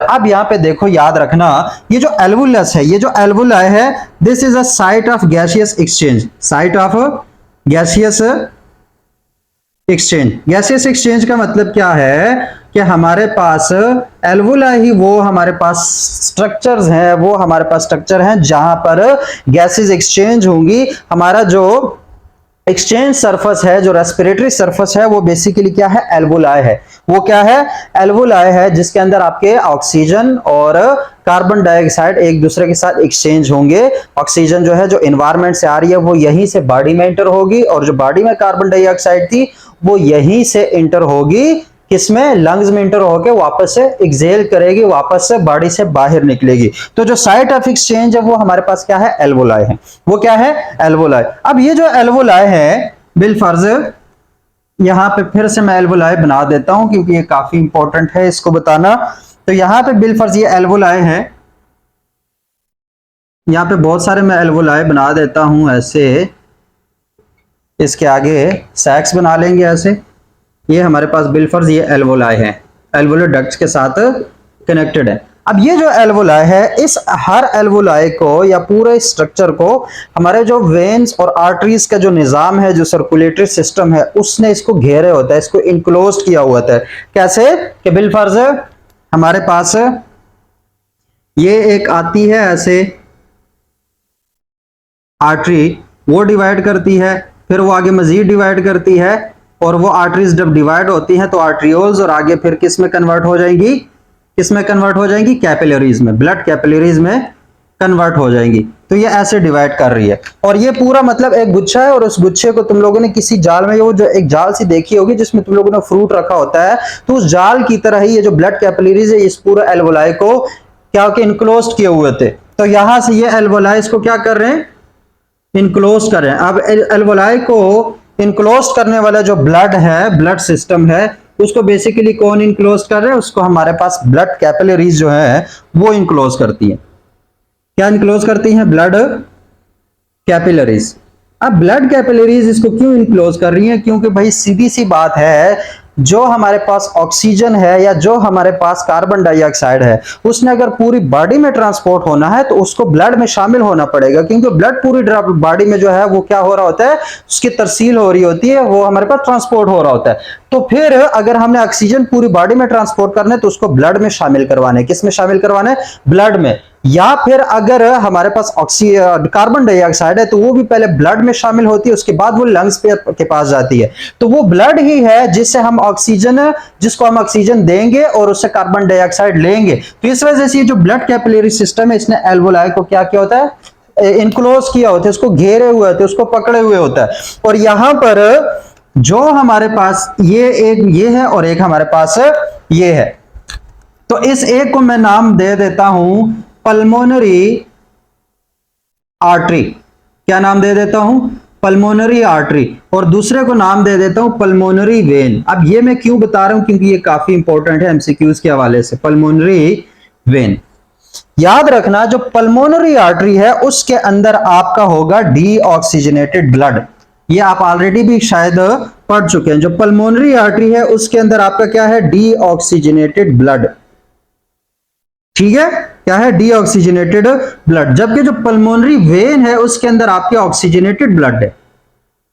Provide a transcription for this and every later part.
अब यहाँ पे देखो, याद रखना, ये जो एल्वुलस है, ये जो एल्वुलाई है, this is a site of gaseous exchange, site of gaseous exchange. Gaseous exchange का मतलब क्या है कि हमारे पास एल्वुला ही वो हमारे पास स्ट्रक्चर्स हैं, वो हमारे पास स्ट्रक्चर हैं जहां पर गैसेस एक्सचेंज होंगी। हमारा जो एक्सचेंज सरफेस है, जो रेस्पिरेटरी सरफेस है, वो बेसिकली क्या है, एल्वुलाई है। वो क्या है, एल्वुलाई है, जिसके अंदर आपके ऑक्सीजन और कार्बन डाइऑक्साइड एक दूसरे के साथ एक्सचेंज होंगे। ऑक्सीजन जो है, जो एनवायरनमेंट से आ रही है, वो यहीं से बॉडी में एंटर होगी, और जो बॉडी में कार्बन डाइऑक्साइड थी वो यहीं से एंटर होगी, किसमें, लंग्स में एंटर होकर वापस से एक्सहेल करेगी, वापस से बॉडी से बाहर निकलेगी। तो जो साइट ऑफ एक्सचेंज है वो हमारे पास क्या है, एल्वुलाई है। वो क्या है, एल्वुलाई। अब ये जो एल्वुलाई है, बिलफर्ज यहां पे फिर से मैं एल्वुलाई बना देता हूं क्योंकि ये काफी इंपॉर्टेंट है इसको बताना। तो यहां पे बिलफर्ज ये एल्वुलाई है, यहां पे बहुत सारे मैं एल्वुलाई बना देता हूं ऐसे, इसके आगे सैक्स बना लेंगे ऐसे। ये हमारे पास बिलफर्ज ये एल्वुलाई है, एल्वुलर डक्ट्स के साथ कनेक्टेड है। अब ये जो एल्वुलाई है, इस हर एल्वुलाई को या पूरे स्ट्रक्चर को हमारे जो वेन्स और आर्टरीज का जो निजाम है, जो सर्कुलेटरी सिस्टम है, उसने इसको घेरे होता है, इसको इनक्लोज किया हुआ है। कैसे कि बिलफर्ज हमारे पास ये एक आती है ऐसे आर्टरी, वो डिवाइड करती है, फिर वो आगे मजीद डिवाइड करती है, और वो आर्टरीज जब डिवाइड होती हैं तो आर्ट्रियोल्स, और आगे फिर किस में कन्वर्ट हो जाएंगी, किस में कन्वर्ट हो जाएंगी, कैपिलरीज में, ब्लड कैपिलरीज में कन्वर्ट हो जाएंगी। तो ये ऐसे डिवाइड कर रही है, और ये पूरा मतलब एक गुच्छा है, और उस गुच्छे को तुम लोगों ने किसी जाल में, वो जो एक जाल सी देखी होगी जिसमें तुम लोगों ने फ्रूट रखा होता है, तो उस जाल की तरह ही ये जो ब्लड कैपिलरीज है, इस पूरे एल्वुलाई को क्या के इनक्लोज किए हुए थे। तो यहां से ये एल्वुलाई इसको क्या कर रहे हैं, इनक्लोज कर रहे हैं। अब एल्वुलाई को इनक्लोज करने वाला जो ब्लड है, ब्लड सिस्टम है, उसको बेसिकली कौन इनक्लोज कर रहे हैं, उसको हमारे पास ब्लड कैपिलरीज जो है वो इनक्लोज करती है। क्या इनक्लोज करती हैं, ब्लड कैपिलरीज। अब ब्लड कैपिलरीज इसको क्यों इनक्लोज कर रही है, क्योंकि भाई सीधी सी बात है, जो हमारे पास ऑक्सीजन है या जो हमारे पास कार्बन डाइऑक्साइड है, उसने अगर पूरी बॉडी में ट्रांसपोर्ट होना है तो उसको ब्लड में शामिल होना पड़ेगा, क्योंकि ब्लड पूरी बॉडी में जो है वो क्या हो रहा होता है, उसकी तरसील हो रही होती है, वो हमारे पास ट्रांसपोर्ट हो रहा होता है। तो फिर अगर हमने ऑक्सीजन पूरी बॉडी में ट्रांसपोर्ट करना है तो उसको ब्लड में शामिल करवाना है। किस में शामिल करवाना है, ब्लड में। या फिर अगर हमारे पास कार्बन डाइऑक्साइड है तो वो भी पहले ब्लड में शामिल होती है, उसके बाद वो लंग्स के पास जाती है। तो वो ब्लड ही है जिससे हम ऑक्सीजन, जिसको हम ऑक्सीजन देंगे और उससे कार्बन डाइऑक्साइड लेंगे। तो इस वजह से ये जो ब्लड कैपिलरी सिस्टम है, इसने एल्वुलाई को क्या किया होता है, इनक्लोज किया होता है, उसको घेरे हुए होते हैं, उसको पकड़े हुए होता है। और यहां पर जो हमारे पास ये एक ये है और एक हमारे पास ये है, तो इस एक को मैं नाम दे देता हूं पल्मोनरी आर्टरी। क्या नाम दे देता हूं, पल्मोनरी आर्टरी, और दूसरे को नाम दे देता हूं पल्मोनरी वेन। अब ये मैं क्यों बता रहा हूं, क्योंकि ये काफी इंपॉर्टेंट है एमसीक्यूज के हवाले से। पल्मोनरी वेन, याद रखना, जो पल्मोनरी आर्टरी है उसके अंदर आपका होगा डीऑक्सीजनेटेड ब्लड। ये आप ऑलरेडी भी शायद पढ़ चुके हैं। जो पल्मोनरी आर्टरी है उसके अंदर आपका क्या है, डीऑक्सीजनेटेड ब्लड। ठीक है, क्या है, डीऑक्सीजनेटेड ब्लड। जबकि जो पल्मोनरी वेन है उसके अंदर आपके ऑक्सीजनेटेड ब्लड है।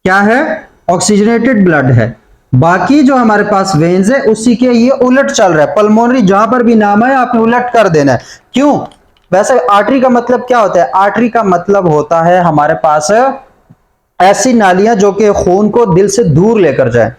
क्या है, ऑक्सीजनेटेड ब्लड है। बाकी जो हमारे पास वेन्स है उसी के ये उलट चल रहा है। पल्मोनरी जहां पर भी नाम है आपने उलट कर देना है। क्यों, वैसे आर्टरी का मतलब क्या होता है, आर्टरी का मतलब होता है हमारे पास ऐसी नालियां जो कि खून को दिल से दूर लेकर जाए,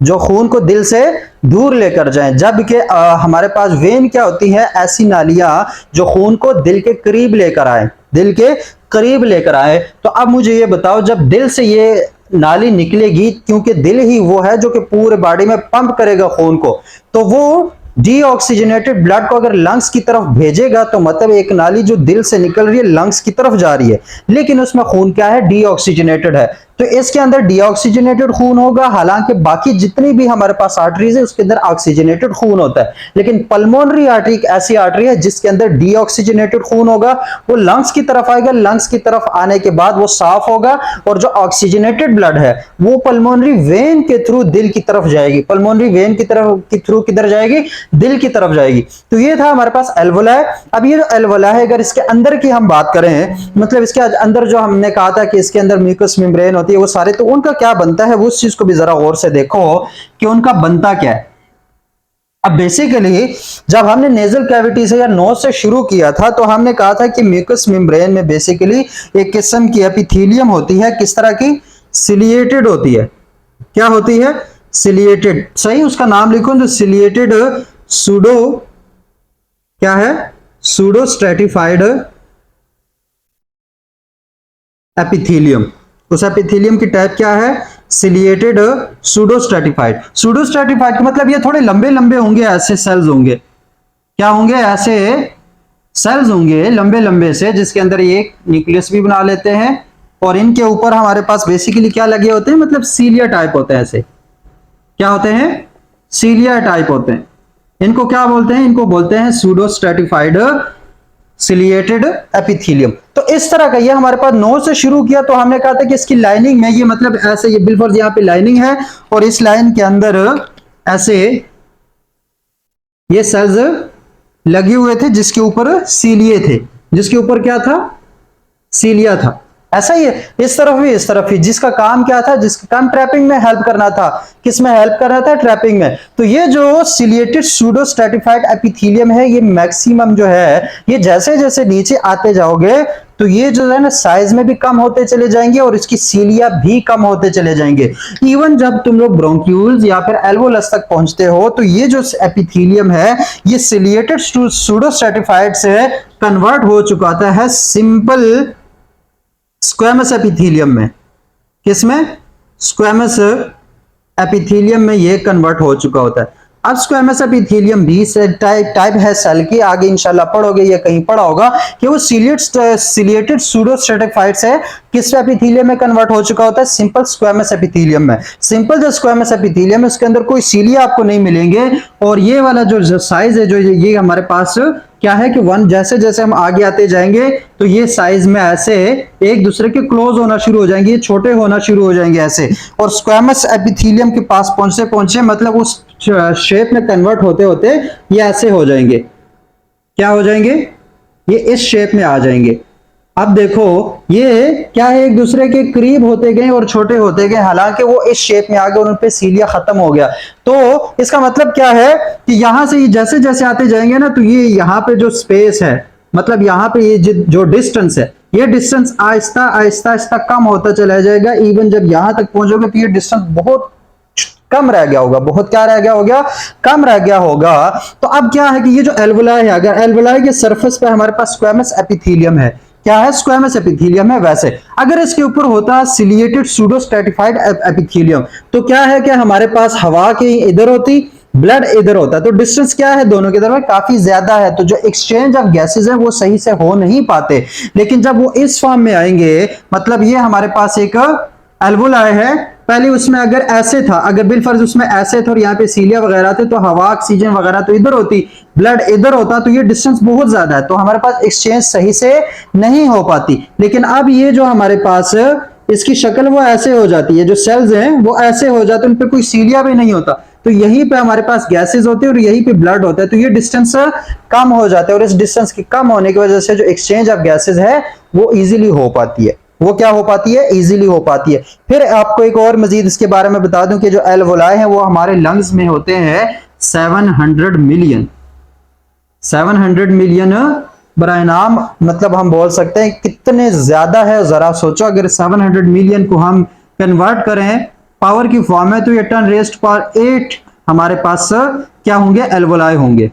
जो खून को दिल से दूर लेकर जाएं। जबकि हमारे पास वेन क्या होती है, ऐसी नालियां जो खून को दिल के करीब लेकर आए, दिल के करीब लेकर आए। तो अब मुझे ये बताओ, जब दिल से ये नाली निकलेगी, क्योंकि दिल ही वो है जो कि पूरे बॉडी में पंप करेगा खून को, तो वो डीऑक्सीजनेटेड ब्लड को अगर लंग्स की तरफ भेजेगा तो मतलब एक नाली जो दिल से निकल रही है लंग्स की तरफ जा रही है, लेकिन उसमें खून क्या है, डीऑक्सीजनेटेड है। तो इसके अंदर डीऑक्सीजनेटेड खून होगा, हालांकि बाकी जितनी भी हमारे पास आर्टरीज है उसके अंदर ऑक्सीजनेटेड खून होता है, लेकिन पल्मोनरी आर्टरी एक ऐसी आर्टरी है जिसके अंदर डीऑक्सीजनेटेड खून होगा, वो लंग्स की तरफ आएगा, लंग्स की तरफ आने के बाद वो साफ होगा और जो ऑक्सीजनेटेड ब्लड है वो पल्मोनरी वेन के थ्रू दिल की तरफ जाएगी, पल्मोनरी वेन की तरफ के थ्रू किधर जाएगी, दिल की तरफ जाएगी। तो ये था हमारे पास एल्वोलाई। अब ये जो एल्वोलाई है, अगर इसके अंदर की हम बात करें, मतलब इसके अंदर जो हमने कहा था कि इसके अंदर म्यूकस मेम्ब्रेन होती है वो सारे, तो उनका क्या बनता है वो उस चीज को भी जरा गौर से देखो कि उनका बनता क्या है। अब बेसिकली जब हमने नेजल कैविटी से या नोज से शुरू किया था तो हमने कहा था कि म्यूकस मेम्ब्रेन में बेसिकली एक किस्म की एपिथेलियम होती है, किस तरह की, सिलिएटेड होती है। क्या होती है, सिलिएटेड, सही उसका नाम लिखो जो सिलिएटेड सूडो, क्या है, सूडो स्ट्रेटिफाइड एपिथेलियम। उस एपिथेलियम की टाइप क्या है, ciliated pseudo stratified. Pseudo stratified का मतलब ये थोड़े लंबे लंबे होंगे, ऐसे सेल्स होंगे, क्या होंगे, ऐसे सेल्स होंगे लंबे लंबे से, जिसके अंदर ये एक न्यूक्लियस भी बना लेते हैं और इनके ऊपर हमारे पास बेसिकली क्या लगे होते हैं, मतलब सीलिया टाइप होते हैं, ऐसे क्या होते हैं, सीलिया टाइप होते हैं। इनको क्या बोलते हैं, इनको बोलते हैं सूडो स्ट्रेटिफाइड सिलिएटेड एपिथेलियम। तो इस तरह का ये हमारे पास नोज से शुरू किया तो हमने कहा था कि इसकी लाइनिंग में ये मतलब ऐसे, ये बिल्कुल यहाँ पे लाइनिंग है और इस लाइन के अंदर ऐसे ये सेल्स लगे हुए थे जिसके ऊपर सीलिए थे, जिसके ऊपर क्या था, सीलिया था। ऐसा ही है इस तरफ भी, इस तरफ भी, जिसका काम क्या था, जिसका काम ट्रैपिंग में हेल्प करना था। किस में हेल्प कर रहा था, ट्रैपिंग में। तो ये जो सिलिएटेड सूडो स्ट्रेटिफाइड एपिथेलियम है ये मैक्सिमम जो है, ये जैसे जैसे नीचे आते जाओगे तो ये जो है ना साइज में भी कम होते चले जाएंगे और इसकी सीलिया भी कम होते चले जाएंगे। इवन जब तुम लोग ब्रोंक्यूल्स या फिर एल्वोलस तक पहुंचते हो तो ये जो एपिथेलियम है ये सिलिएटेड सूडो स्ट्रेटिफाइड से कन्वर्ट हो चुका है सिंपल स्क्वैमस एपिथेलियम में। किसमें, स्क्वैमस एपिथेलियम में ये कन्वर्ट हो चुका होता है। अब स्क्वैमस एपिथेलियम भी टाइप है सेल की, आगे इंशाल्लाह पढ़ोगे या कहीं पढ़ा होगा कि वो सिलिएटेड सूडो स्ट्रेटिफाइड से किस एपिथेलियम में कन्वर्ट हो चुका होता है, सिंपल स्क्वैमस एपिथेलियम में। सिंपल जो स्क्वैमस एपिथेलियम है उसके अंदर कोई सीलिया आपको नहीं मिलेंगे और ये वाला जो साइज है, जो ये हमारे पास क्या है कि वन जैसे जैसे हम आगे आते जाएंगे तो ये साइज में ऐसे एक दूसरे के क्लोज होना शुरू हो जाएंगे, ये छोटे होना शुरू हो जाएंगे ऐसे, और स्क्वैमस एपिथेलियम के पास पहुंचते पहुंचे मतलब उस शेप में कन्वर्ट होते होते ये ऐसे हो जाएंगे, क्या हो जाएंगे, ये इस शेप में आ जाएंगे। अब देखो ये क्या है, एक दूसरे के करीब होते गए और छोटे होते गए, हालांकि वो इस शेप में आ गए और उन पे सीलिया खत्म हो गया। तो इसका मतलब क्या है कि यहां से जैसे जैसे आते जाएंगे ना तो ये यहाँ पे जो स्पेस है, मतलब यहाँ पे ये जो डिस्टेंस है, ये डिस्टेंस आहिस्ता आहिस्ता आहिस्ता कम होता चला जाएगा। इवन जब यहां तक पहुंचोगे तो ये डिस्टेंस बहुत कम रह गया होगा, बहुत क्या रह गया होगा, कम रह गया होगा। तो अब क्या है कि ये जो एल्वोलाई है, अगर एल्वोलाई के सरफेस पे हमारे पास स्क्वैमस एपिथेलियम है, क्या है, स्क्वैमस एपिथेलियम है, वैसे अगर इसके ऊपर होता सिलिएटेड सूडो स्ट्रेटिफाइड एपिथेलियम तो क्या है कि हमारे पास हवा के इधर होती, ब्लड इधर होता, तो डिस्टेंस क्या है दोनों के दरमियान काफी ज्यादा है, तो जो एक्सचेंज ऑफ गैसेस है वो सही से हो नहीं पाते। लेकिन जब वो इस फॉर्म में आएंगे, मतलब ये हमारे पास एक एल्वोलाई है, पहले उसमें अगर ऐसे था, अगर बिलफर्ज उसमें ऐसे थे और यहाँ पे सीलिया वगैरह थे तो हवा ऑक्सीजन वगैरह तो इधर होती, ब्लड इधर होता, तो ये डिस्टेंस बहुत ज्यादा है तो हमारे पास एक्सचेंज सही से नहीं हो पाती। लेकिन अब ये जो हमारे पास इसकी शक्ल वो ऐसे हो जाती है, जो सेल्स हैं वो ऐसे हो जाते हैं, उन पे कोई सीलिया भी नहीं होता, तो यहीं पे हमारे पास गैसेस होते हैं और यहीं पे ब्लड होता है, तो ये डिस्टेंस कम हो जाता है और इस डिस्टेंस के कम होने की वजह से जो एक्सचेंज ऑफ गैसेस है वो इजीली हो पाती है, वो क्या हो पाती है, इजीली हो पाती है। फिर आपको एक और मजीद इसके बारे में बता दूं कि जो एल्वोलाई है वो हमारे लंग्स में होते हैं 700 मिलियन, 700 मिलियन बराए नाम, मतलब हम बोल सकते हैं कितने ज्यादा है। जरा सोचो अगर 700 मिलियन को हम कन्वर्ट करें पावर की फॉर्म में तो ये 10 रेज़्ड पावर 8 हमारे पास क्या होंगे, एल्वोलाई होंगे।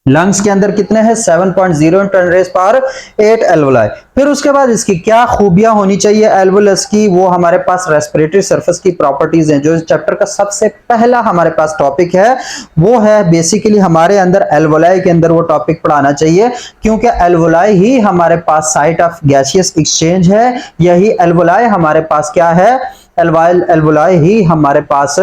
लंग्स के अंदर कितने हैं 7.0 × 10⁸ एल्वोलाई। फिर उसके बाद इसकी क्या खूबियां होनी चाहिए एल्वोलस की, वो हमारे पास रेस्पिरेटरी सरफेस की प्रॉपर्टीज हैं। जो इस चैप्टर का सबसे पहला हमारे पास टॉपिक है वो है बेसिकली हमारे अंदर एल्वोलाई के अंदर वो टॉपिक पढ़ाना चाहिए, क्योंकि एल्वोलाई ही हमारे पास साइट ऑफ गैसियस एक्सचेंज है। यही एल्वोलाई हमारे पास क्या है, एल्वोलाई ही हमारे पास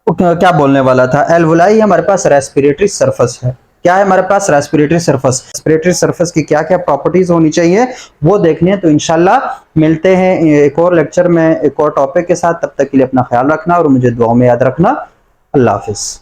क्या बोलने वाला था, एल्वोलाई हमारे पास रेस्पिरेटरी सरफेस है। क्या है हमारे पास रेस्पिरेटरी सरफेस। रेस्पिरेटरी सरफेस की क्या क्या प्रॉपर्टीज होनी चाहिए वो देखनी है। तो इंशाल्लाह मिलते हैं एक और लेक्चर में एक और टॉपिक के साथ। तब तक के लिए अपना ख्याल रखना और मुझे दुआ में याद रखना। अल्लाह हाफिज।